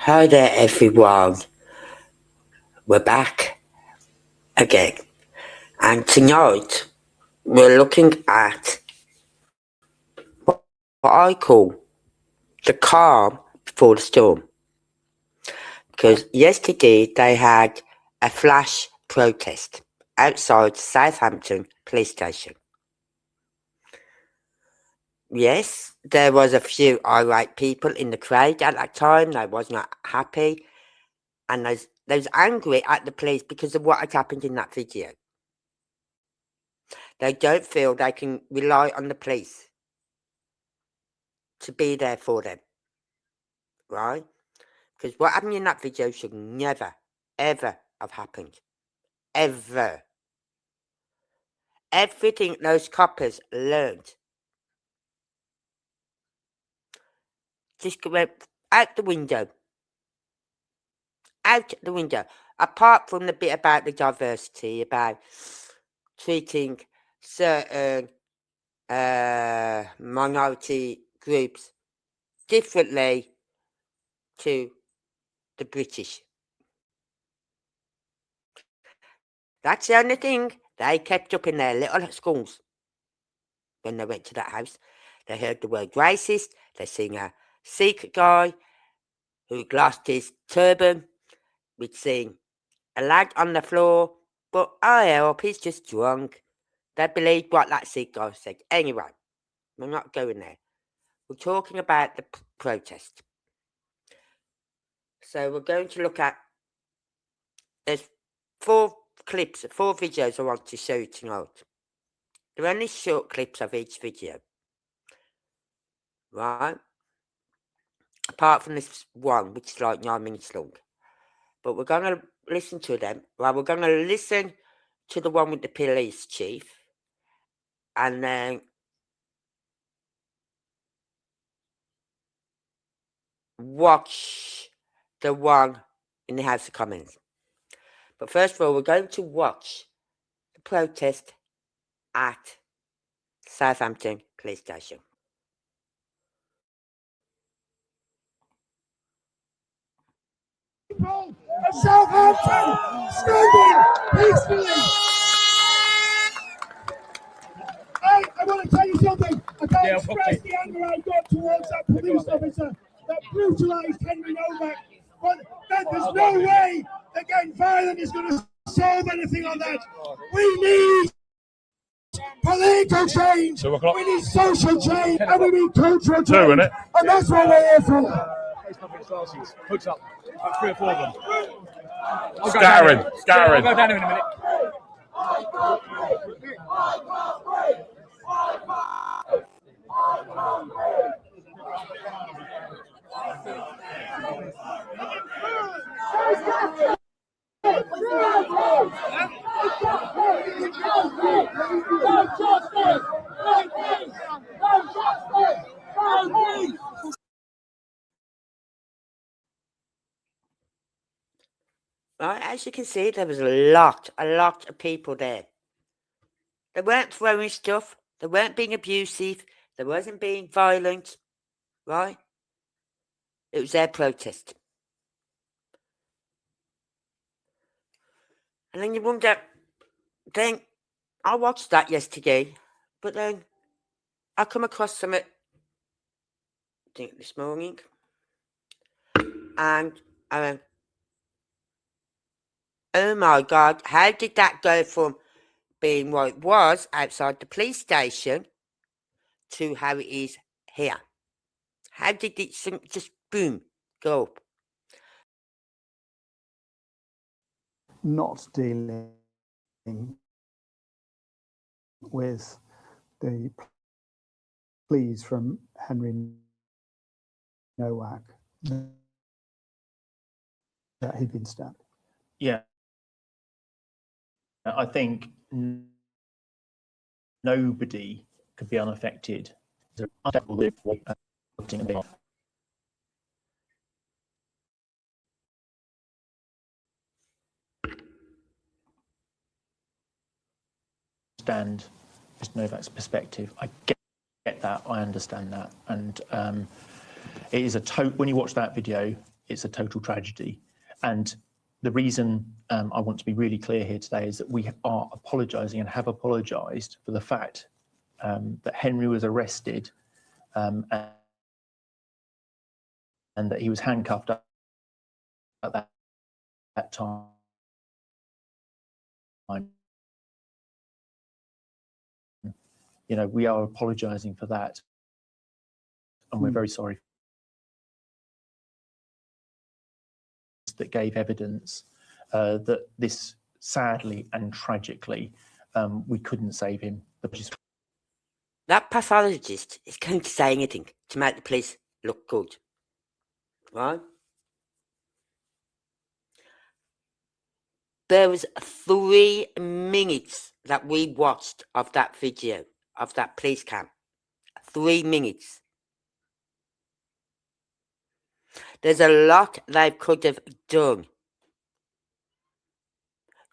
Hi there everyone, we're back again, and tonight we're looking at what I call the calm before the storm, because yesterday they had a flash protest outside Southampton Police Station. Yes, there was a few irate people in the crowd at that time. They was not happy, and they was angry at the police because of what had happened in that video. They don't feel they can rely on the police to be there for them, right? Because what happened in that video should never, ever have happened. Ever. Everything those coppers learned just went out the window. Out the window. Apart from the bit about the diversity, about treating certain minority groups differently to the British. That's the only thing they kept up in their little schools when they went to that house. They heard the word racist. They seen a Sikh guy who lost his turban. We'd seen a lad on the floor, but I help, he's just drunk. They believed what that Sikh guy said. Anyway, we're not going there. We're talking about the protest. So we're going to look at, there's 4 clips, 4 videos I want to show you tonight. They're only short clips of each video, right? Apart from this one, which is like 9 minutes long. But we're going to listen to them. Well, we're going to listen to the one with the police chief. And then watch the one in the House of Commons. But first of all, we're going to watch the protest at Southampton Police Station. People of Southampton standing peacefully. I want to tell you something. I can't express the anger I got towards that police officer that brutalised Henry Novak. But there's no way that getting violent is going to solve anything on that. We need political change, we need social change, and we need cultural change. And that's what we're here for. Hooks up, like 3 or 4 of them. Scattering. I'll go down in a minute. Right, as you can see, there was a lot of people there. They weren't throwing stuff. They weren't being abusive. They wasn't being violent. Right? It was their protest. And then you wonder, then I watched that yesterday, but then I come across some this morning, and I went, oh my God, how did that go from being what it was outside the police station to how it is here? How did it just boom, go up? Not dealing with the pleas from Henry Nowak that he'd been stabbed. Yeah, I think nobody could be unaffected. Understand Mr. Novak's perspective. I get that. I understand that, and it is when you watch that video, it's a total tragedy. And the reason I want to be really clear here today is that we are apologising and have apologised for the fact that Henry was arrested and that he was handcuffed at that time. You know, we are apologising for that, and we're very sorry that gave evidence that this sadly and tragically we couldn't save him. That pathologist is going to say anything to make the police look good, right? There was 3 minutes that we watched of that video, of that police cam. 3 minutes. There's a lot they could have done.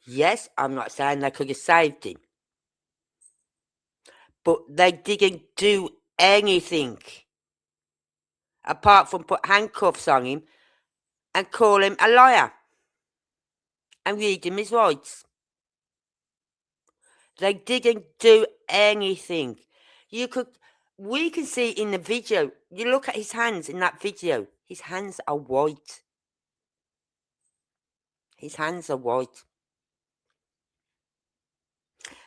Yes, I'm not saying they could have saved him. But they didn't do anything. Apart from put handcuffs on him and call him a liar. And read him his rights. They didn't do anything. We can see in the video, you look at his hands in that video, his hands are white. His hands are white.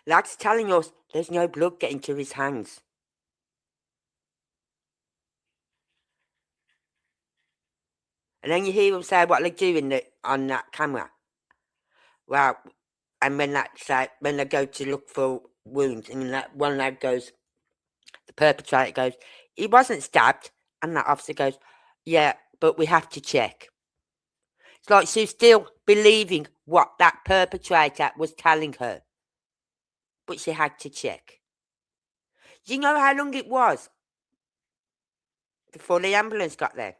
That's telling us there's no blood getting to his hands. And then you hear him say what they're doing on that camera. Well, and when they go to look for wounds, and that one lad goes, the perpetrator goes, he wasn't stabbed, and that officer goes, yeah, but we have to check. It's like she's still believing what that perpetrator was telling her. But she had to check. Do you know how long it was before the ambulance got there?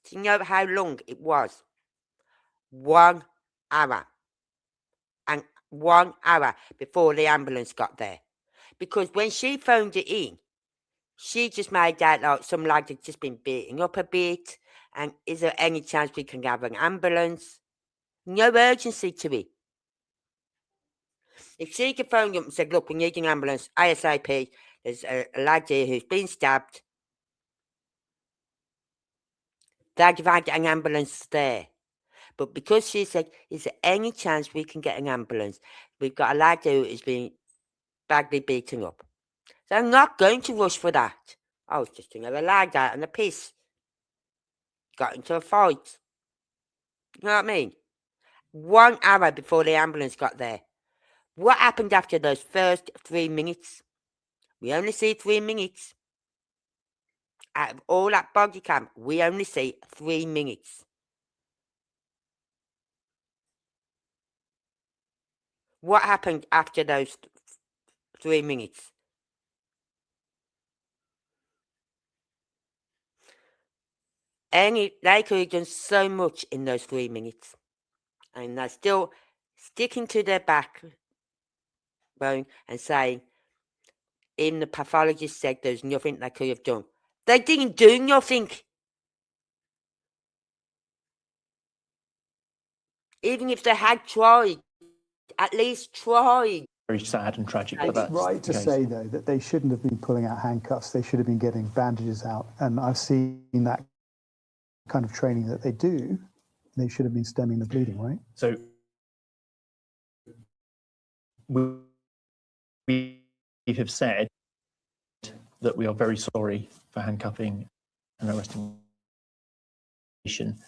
Do you know how long it was? 1 hour. And 1 hour before the ambulance got there. Because when she phoned it in, she just made out like some lad had just been beating up a bit. And is there any chance we can have an ambulance? No urgency to it. If she could phone up and said, look, we need an ambulance, ASAP, there's a lad here who's been stabbed, they'd have had an ambulance there. But because she said, is there any chance we can get an ambulance? We've got a lad who has been badly beaten up. So I'm not going to rush for that. I was just another lad out on the piss. Got into a fight. You know what I mean? 1 hour before the ambulance got there. What happened after those first 3 minutes? We only see 3 minutes. Out of all that body cam, we only see 3 minutes. What happened after those 3 minutes? They could have done so much in those 3 minutes. And they're still sticking to their backbone and saying, even the pathologist said there's nothing they could have done. They didn't do nothing. Even if they had tried, at least tried. Very sad and tragic. It's But that's right to the case. say, though, that they shouldn't have been pulling out handcuffs. They should have been getting bandages out. And I've seen that kind of training that they do. They should have been stemming the bleeding, right? So we have said that we are very sorry for handcuffing and arresting.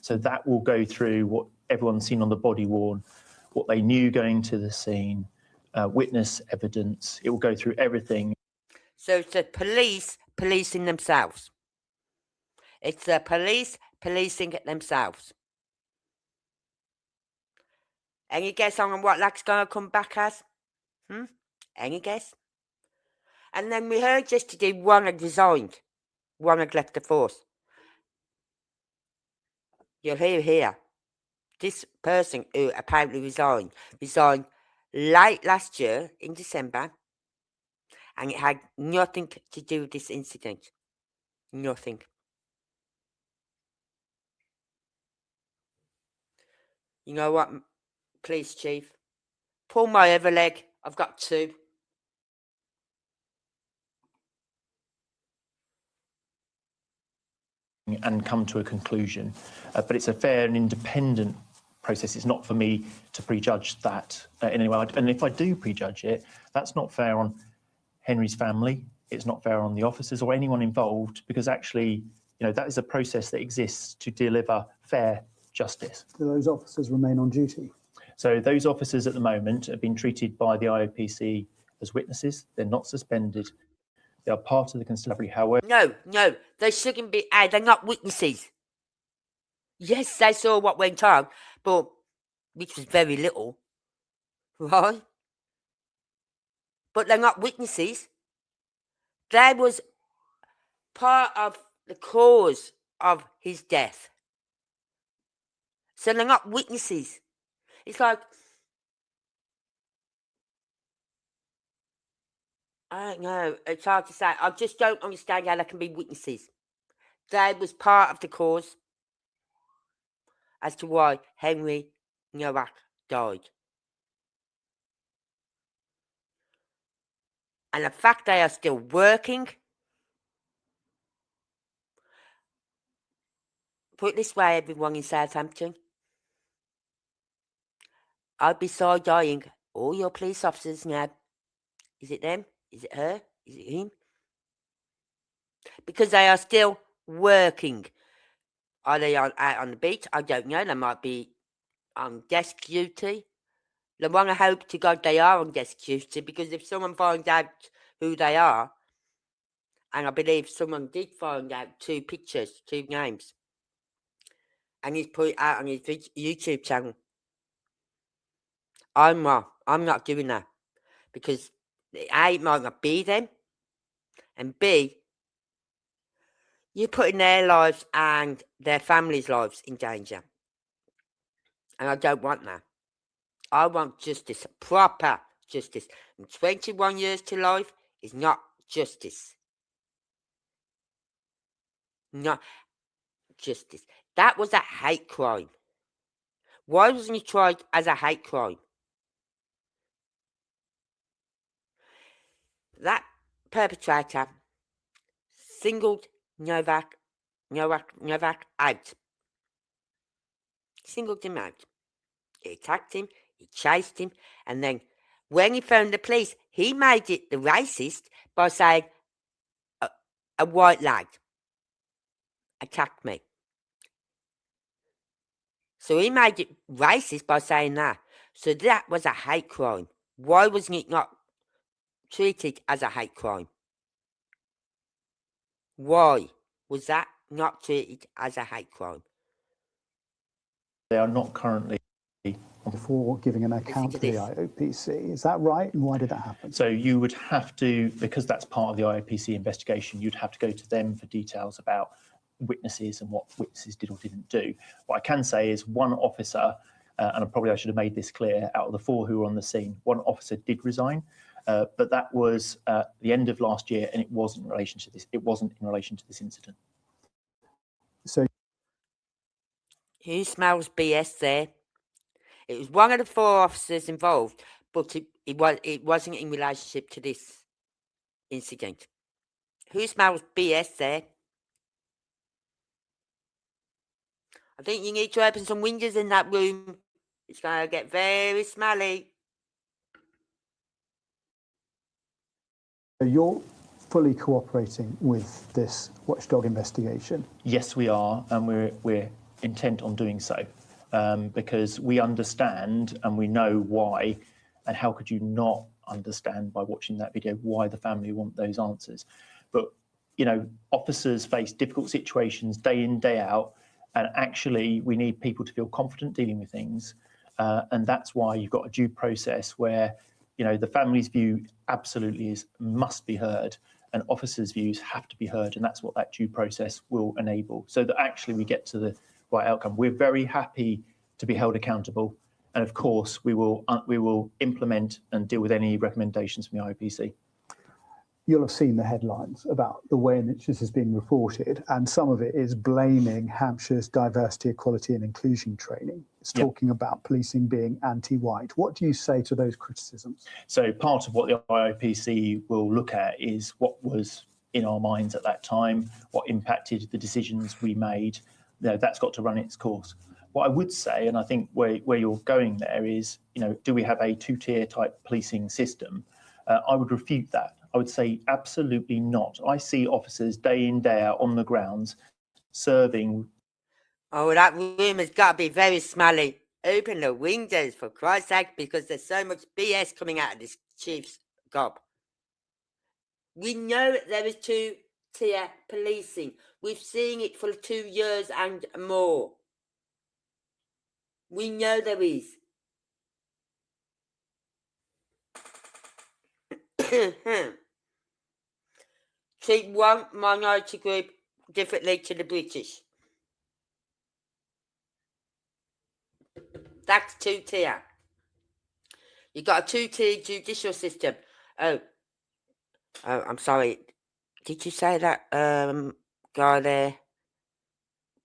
So that will go through what everyone's seen on the body worn, what they knew going to the scene, witness evidence. It will go through everything. So it's the police policing themselves. It's the police policing themselves. Any guess on what that's going to come back as? Any guess? And then we heard yesterday one had resigned. One had left the force. You'll hear here. This person who apparently resigned late last year in December, and it had nothing to do with this incident. Nothing. You know what, police chief? Pull my other leg. I've got two. And come to a conclusion. But it's a fair and independent process. It's not for me to prejudge that in any way. And if I do prejudge it, that's not fair on Henry's family. It's not fair on the officers or anyone involved, because actually, that is a process that exists to deliver fair justice. Do those officers remain on duty? So those officers at the moment have been treated by the IOPC as witnesses. They're not suspended. They are part of the constabulary. However, No, they shouldn't be. They're not witnesses. Yes, they saw what went on, but which was very little, right? But they're not witnesses. They was part of the cause of his death. So they're not witnesses. It's like, I don't know. It's hard to say. I just don't understand how they can be witnesses. They was part of the cause as to why Henry Nowak died. And the fact they are still working, put it this way, everyone in Southampton, I'd be side-eyeing all your police officers now. Is it them? Is it her? Is it him? Because they are still working. Are they out on the beach? I don't know. They might be on desk duty. I want to hope to God they are on desk duty, because if someone finds out who they are, and I believe someone did find out 2 pictures, 2 names, and he's put it out on his YouTube channel, I'm not doing that, because A, it might not be them, and B, you're putting their lives and their families' lives in danger. And I don't want that. I want justice, proper justice. And 21 years to life is not justice. Not justice. That was a hate crime. Why wasn't he tried as a hate crime? That perpetrator singled Novak out. Singled him out. He attacked him, he chased him, and then when he phoned the police, he made it the racist by saying, a white lad attacked me. So he made it racist by saying that. So that was a hate crime. Why wasn't it not treated as a hate crime? Why was that not treated as a hate crime? they are not currently. Before giving an account to the IOPC. Is that right? And why did that happen? So you would have to, because that's part of the IOPC investigation, you'd have to go to them for details about witnesses and what witnesses did or didn't do. What I can say is one officer, and I should have made this clear, out of the 4 who were on the scene, one officer did resign, but that was the end of last year, and it wasn't in relation to this. It wasn't in relation to this incident. So who smells BS there? It was one of the 4 officers involved, but it wasn't in relationship to this incident. Who smells BS there? I think you need to open some windows in that room. It's going to get very smelly. you're fully cooperating with this watchdog investigation? Yes, we are, and we're intent on doing so. Because we understand and we know why, and how could you not understand by watching that video why the family want those answers. But officers face difficult situations day in, day out, and actually we need people to feel confident dealing with things, and that's why you've got a due process where the family's view absolutely must be heard, and officers' views have to be heard, and that's what that due process will enable, so that actually we get to the right outcome. We're very happy to be held accountable, and of course we will implement and deal with any recommendations from the IOPC. you'll have seen the headlines about the way in which this is being reported, and some of it is blaming Hampshire's diversity, equality and inclusion training. It's talking about policing being anti-white. What do you say to those criticisms? So part of what the IOPC will look at is what was in our minds at that time, what impacted the decisions we made. That's got to run its course. What I would say, and I think where you're going there is, do we have a two-tier type policing system? I would refute that. I would say absolutely not. I see officers day in, day out on the grounds serving. Oh, that room has got to be very smelly. Open the windows, for Christ's sake, because there's so much BS coming out of this chief's gob. We know there is two-tier policing. We've seen it for 2 years and more. We know there is. Treat one minority group differently to the British. That's two-tier. You got a two-tier judicial system. Oh, I'm sorry. Did you say that guy there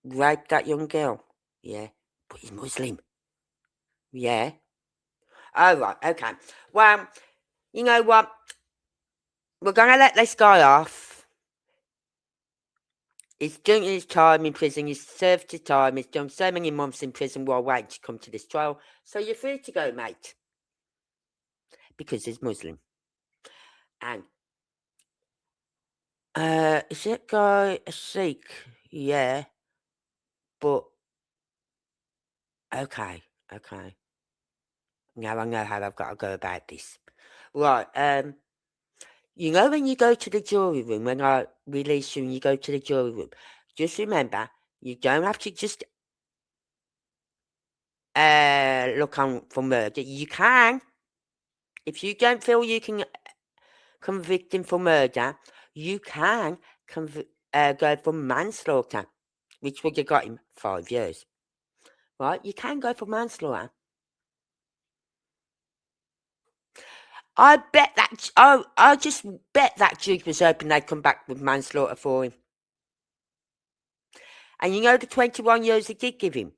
raped that young girl? Yeah, but he's Muslim. Yeah. Oh, right, okay. Well, you know what? We're going to let this guy off. He's done his time in prison. He's served his time. He's done so many months in prison while waiting to come to this trial. So you're free to go, mate. Because he's Muslim. And is that guy a Sikh? Yeah. But okay. Now I know how I've got to go about this. Right, when you go to the jury room, when I release you and you go to the jury room, just remember, you don't have to just look on for murder. You can. If you don't feel you can convict him for murder, you can go for manslaughter, which would have got him 5 years. Right? You can go for manslaughter. I bet that. I just bet that Duke was hoping they'd come back with manslaughter for him. And you know the 21 years they did give him?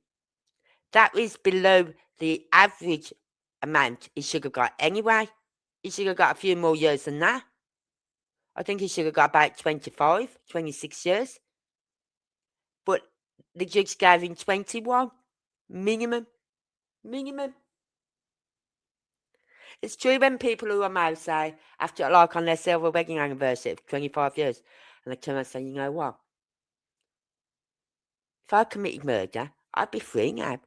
That is below the average amount he should have got anyway. He should have got a few more years than that. I think he should have got about 25, 26 years. But the judge gave him 21. Minimum. It's true when people who are male say, after on their silver wedding anniversary of 25 years, and they turn around and say, you know what? If I committed murder, I'd be free now.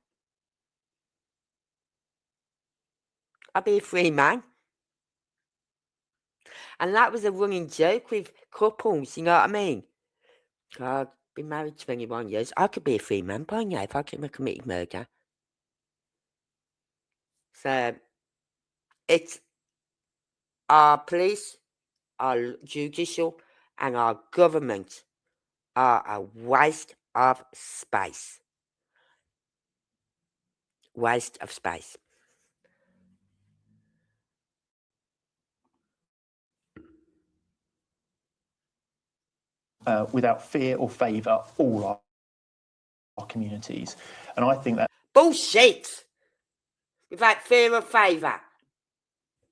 I'd be a free man. And that was a running joke with couples, you know what I mean? I've been married 21 years. I could be a free man by now if I committed murder. So, it's our police, our judicial, and our government are a waste of space. Waste of space. Without fear or favour, all our communities. And I think that... Bullshit! Without fear or favour.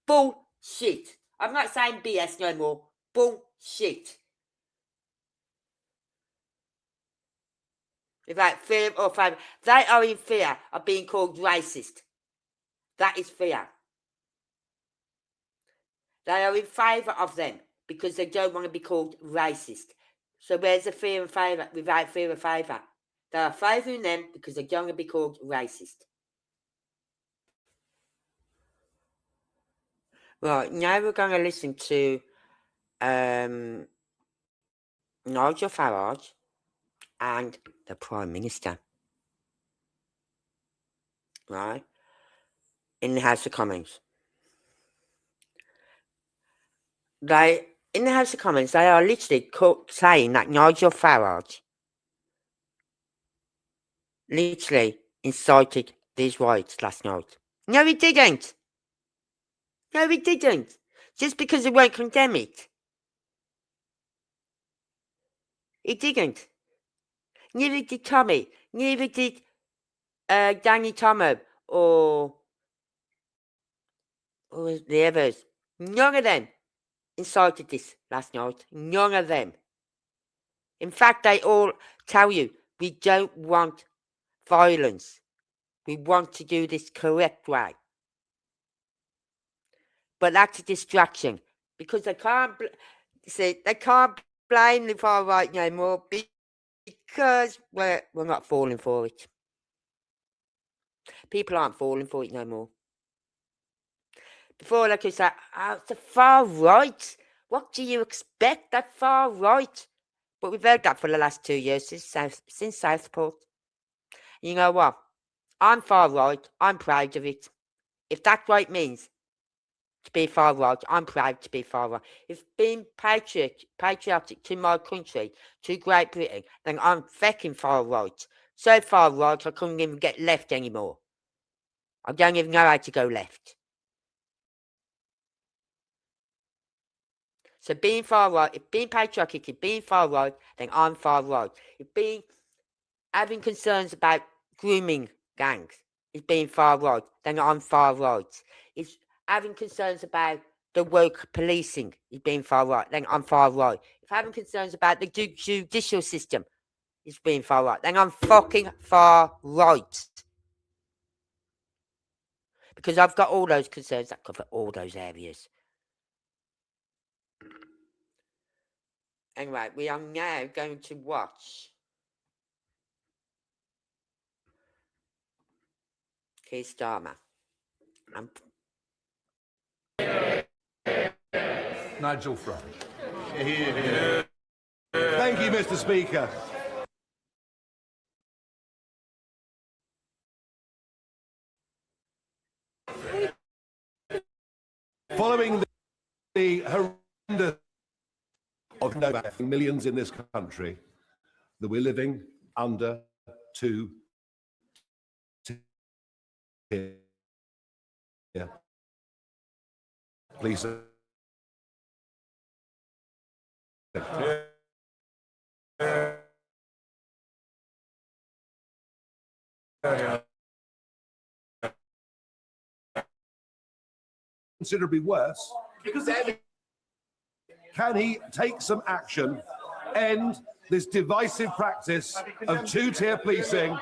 Bullshit. I'm not saying BS no more. Bullshit. Without fear or favour. They are in fear of being called racist. That is fear. They are in favour of them because they don't want to be called racist. So where's the fear and favour without fear or favour? They are favouring them because they don't want to be called racist. Right, now we're going to listen to Nigel Farage and the Prime Minister. Right? In the House of Commons. In the House of Commons, they are literally saying that Nigel Farage literally incited these riots last night. No, he didn't. Just because he won't condemn it He didn't. Neither did Tommy. Neither did Danny Tomo or the others. None of them incited this last night. None of them. In fact, they all tell you, we don't want violence. We want to do this correct way. But that's a distraction because they can't blame the far right no more because we're not falling for it. People aren't falling for it no more. Before they could say, oh, it's the far right. What do you expect? That far right. But we've heard that for the last 2 years since Southport. You know what? I'm far right. I'm proud of it. If that's what it means to be far right, I'm proud to be far right. If being patriotic to my country, to Great Britain, then I'm fucking far right. So far right, I couldn't even get left anymore. I don't even know how to go left. So being far right, if being patriotic is being far right, then I'm far right. If having concerns about grooming gangs is being far right, then I'm far right. If having concerns about the woke policing is being far right, then I'm far right. If having concerns about the judicial system is being far right, then I'm fucking far right. Because I've got all those concerns that cover all those areas. Anyway, we are now going to watch Keir Starmer. Nigel Farage. Thank you, Mr. Speaker. Following the horrendous of millions in this country that we're living under two tier. Please. Considerably worse. Can he take some action, end this divisive practice of two-tier policing,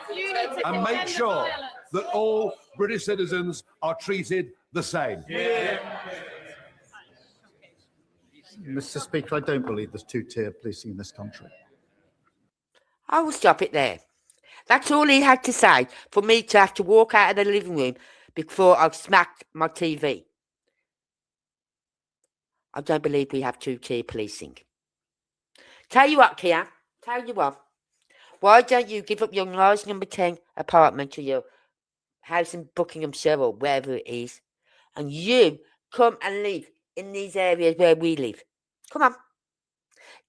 and make sure that all British citizens are treated the same? Mr. Speaker, I don't believe there's two-tier policing in this country. I will stop it there. That's all he had to say for me to have to walk out of the living room before I smacked my TV. I don't believe we have two-tier policing. Tell you what, Keir, tell you what. Why don't you give up your nice number 10 apartment to your house in Buckinghamshire or wherever it is, and you come and live in these areas where we live. Come on.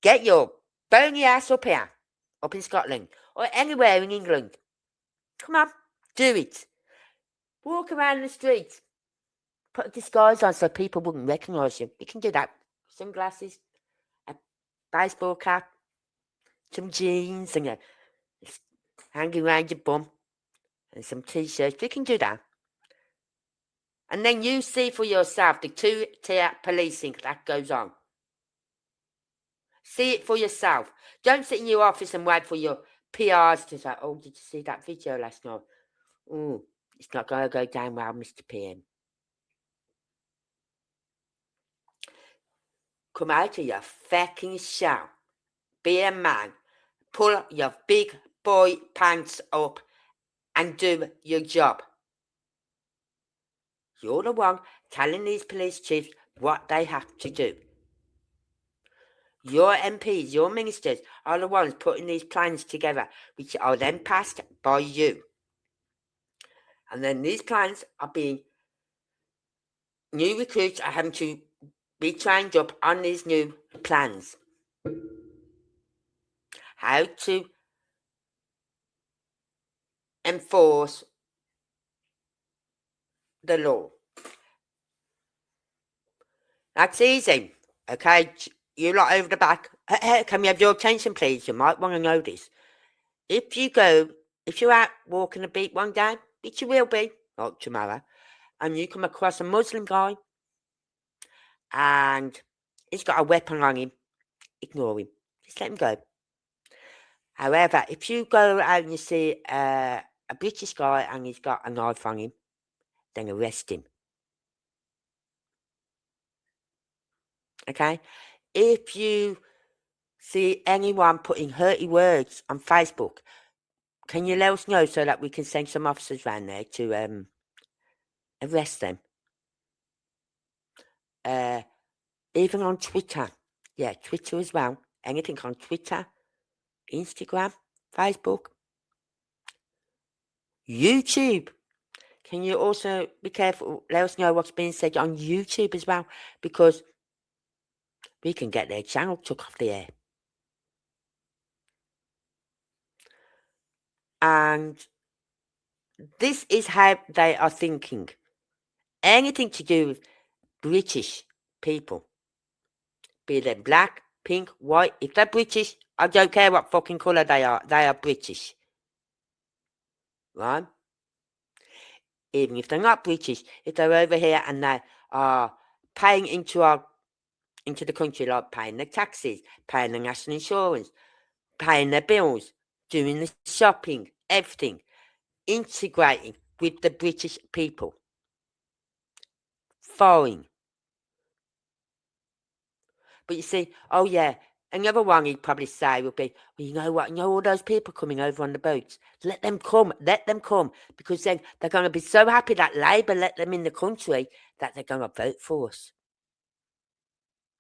Get your bony ass up here, up in Scotland, or anywhere in England. Come on, do it. Walk around the streets. Put a disguise on so people wouldn't recognise you. You can do that. Sunglasses, a baseball cap, some jeans, and hanging around your bum, and some t-shirts. You can do that. And then you see for yourself the two-tier policing that goes on. See it for yourself. Don't sit in your office and wait for your PRs to say, oh, did you see that video last night? Oh, it's not going to go down well, Mr. PM. Come out of your fucking shell. Be a man. Pull your big boy pants up and do your job. You're the one telling these police chiefs what they have to do. Your MPs, your ministers are the ones putting these plans together, which are then passed by you. And then these plans are being, new recruits are having to be trained up on these new plans. How to enforce the law. That's easy, okay? you lot over the back. Can we have your attention, please? You might want to know this. If you're out walking a beat one day, which you will be, not tomorrow, and you come across a Muslim guy and he's got a weapon on him, ignore him. Just let him go. However, if you go out and you see a British guy and he's got a knife on him, then arrest him. Okay? If you see anyone putting hurty words on Facebook, can you let us know so that we can send some officers round there to arrest them? Even on Twitter. Yeah, Twitter as well. Anything on Twitter, Instagram, Facebook, YouTube. Can you also be careful? Let us know what's being said on YouTube as well, because we can get their channel took off the air. And this is how they are thinking. Anything to do with British people, be they black, pink, white, if they're British, I don't care what fucking colour they are British. Right? Even if they're not British, if they're over here and they are paying into the country, like paying their taxes, paying their national insurance, paying their bills, doing the shopping, everything, integrating with the British people. Fine. But you see, oh yeah, another one he'd probably say would be, well, you know what, you know all those people coming over on the boats? Let them come, because then they're going to be so happy that Labour let them in the country that they're going to vote for us.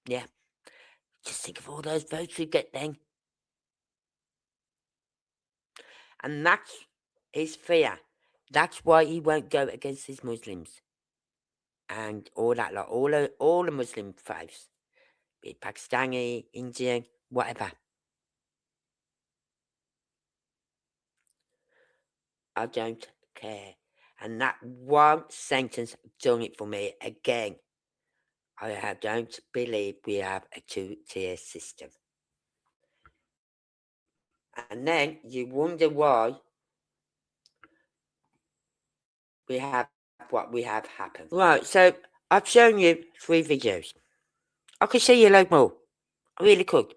Yeah. Just think of all those votes we get then. And that's his fear. That's why he won't go against his Muslims. And all that, like all the Muslim faiths. Be it Pakistani, Indian, whatever. I don't care. And that one sentence done it for me again. I don't believe we have a two-tier system. And then you wonder why we have what we have happened. Right, so I've shown you 3 videos. I could show you a load more. I really could.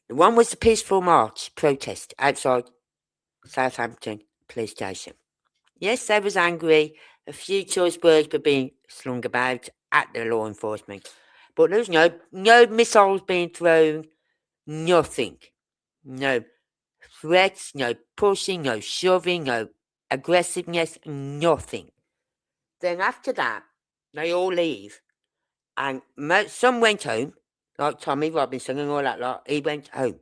The one was the peaceful march protest outside Southampton Police Station. Yes, they was angry. A few choice words were being slung about at the law enforcement. But there was no missiles being thrown, nothing. No threats, no pushing, no shoving, no aggressiveness, nothing. Then after that, they all leave. And some went home, like Tommy Robinson and all that lot. He went home.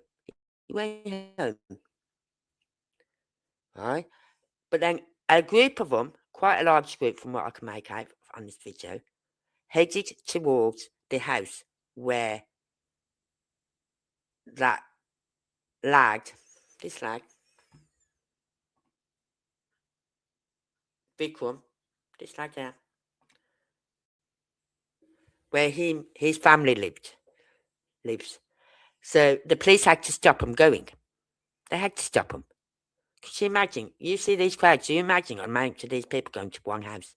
Right? But then a group of them, quite a large group from what I can make out on this video, headed towards the house where this lad, Bikram, this lad there, where his family lives. So the police had to stop him going. They had to stop him. Could you imagine? You see these crowds, you imagine the amount of these people going to one house.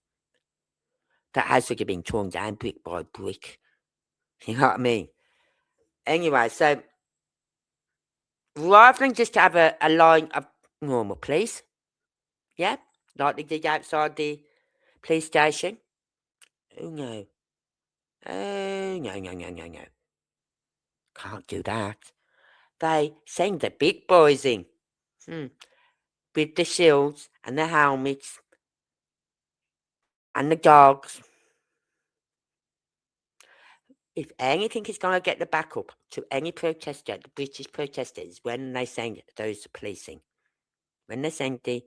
That house would have been torn down brick by brick. You know what I mean? Anyway, so rather than just have a line of normal police, yeah, like they did outside the police station. Oh no. Oh no. Can't do that. They send the big boys in. With the shields and the helmets and the dogs. If anything is going to get the backup to any protester, the British protesters, when they send those policing, when they send the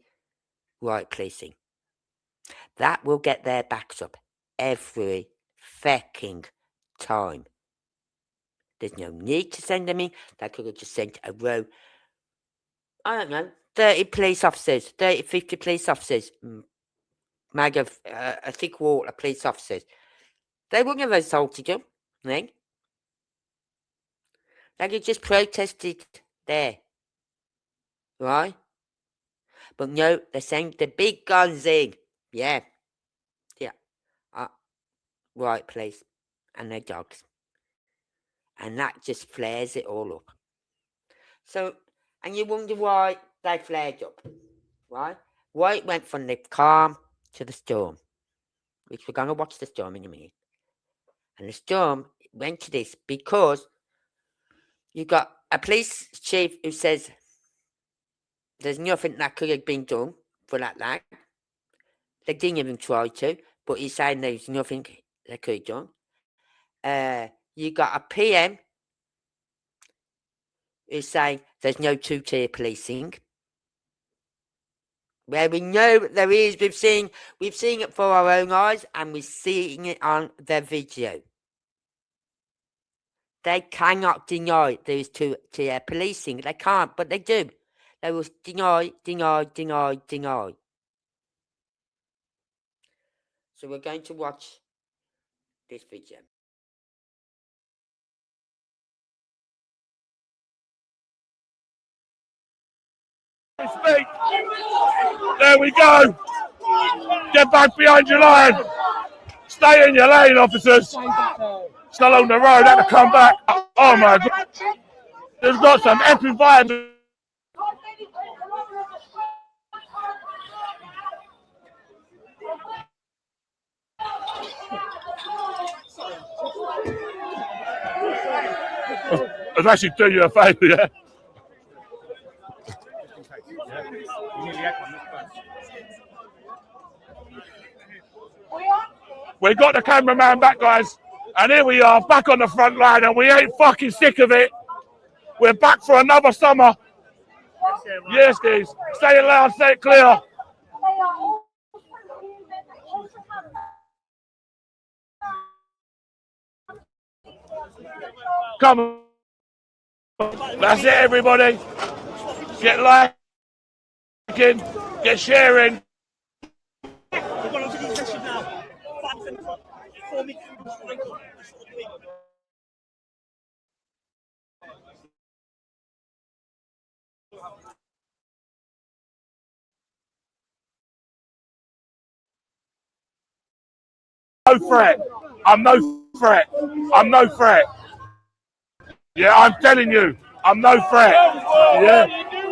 riot policing, that will get their backs up every fucking time. There's no need to send them in. They could have just sent a row, I don't know, 30 police officers, 30, 50 police officers, made of a thick wall of police officers. They wouldn't have assaulted them then. They could just protested there, right? But no, they sent the big guns in. Yeah. Right, please. And their dogs. And that just flares it all up. So, and you wonder why they flared up, right? Why it went from the calm to the storm, which we're going to watch the storm in a minute. And the storm went to this because you got a police chief who says there's nothing that could have been done for that lad. They didn't even try to, but he's saying there's nothing they could have done. You got a PM who's saying there's no two-tier policing. Where we know there is, we've seen it for our own eyes, and we're seeing it on the video. They cannot deny there is two-tier policing. They can't, but they do. They will deny. So we're going to watch this video. Speak. There we go. Get back behind your line. Stay in your lane, officers. Still on the road, had to come back. Oh my God. There's got some epic vibes. I'd actually do you a favour, yeah? We got the cameraman back, guys, and here we are, back on the front line, and we ain't fucking sick of it. We're back for another summer. Yes, guys. Say it loud, say it clear. Come on. That's it, everybody. Get liking, get sharing. No threat. I'm no threat. I'm no threat. Yeah, I'm telling you, I'm no threat. Yeah,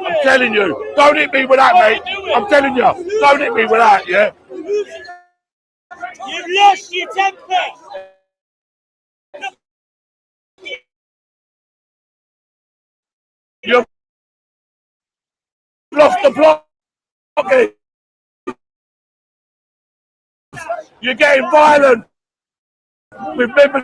I'm telling you. Don't hit me with that, mate. I'm telling you, don't hit me with that, yeah? You've lost your temper. You've lost the plot. Okay. You're getting violent with members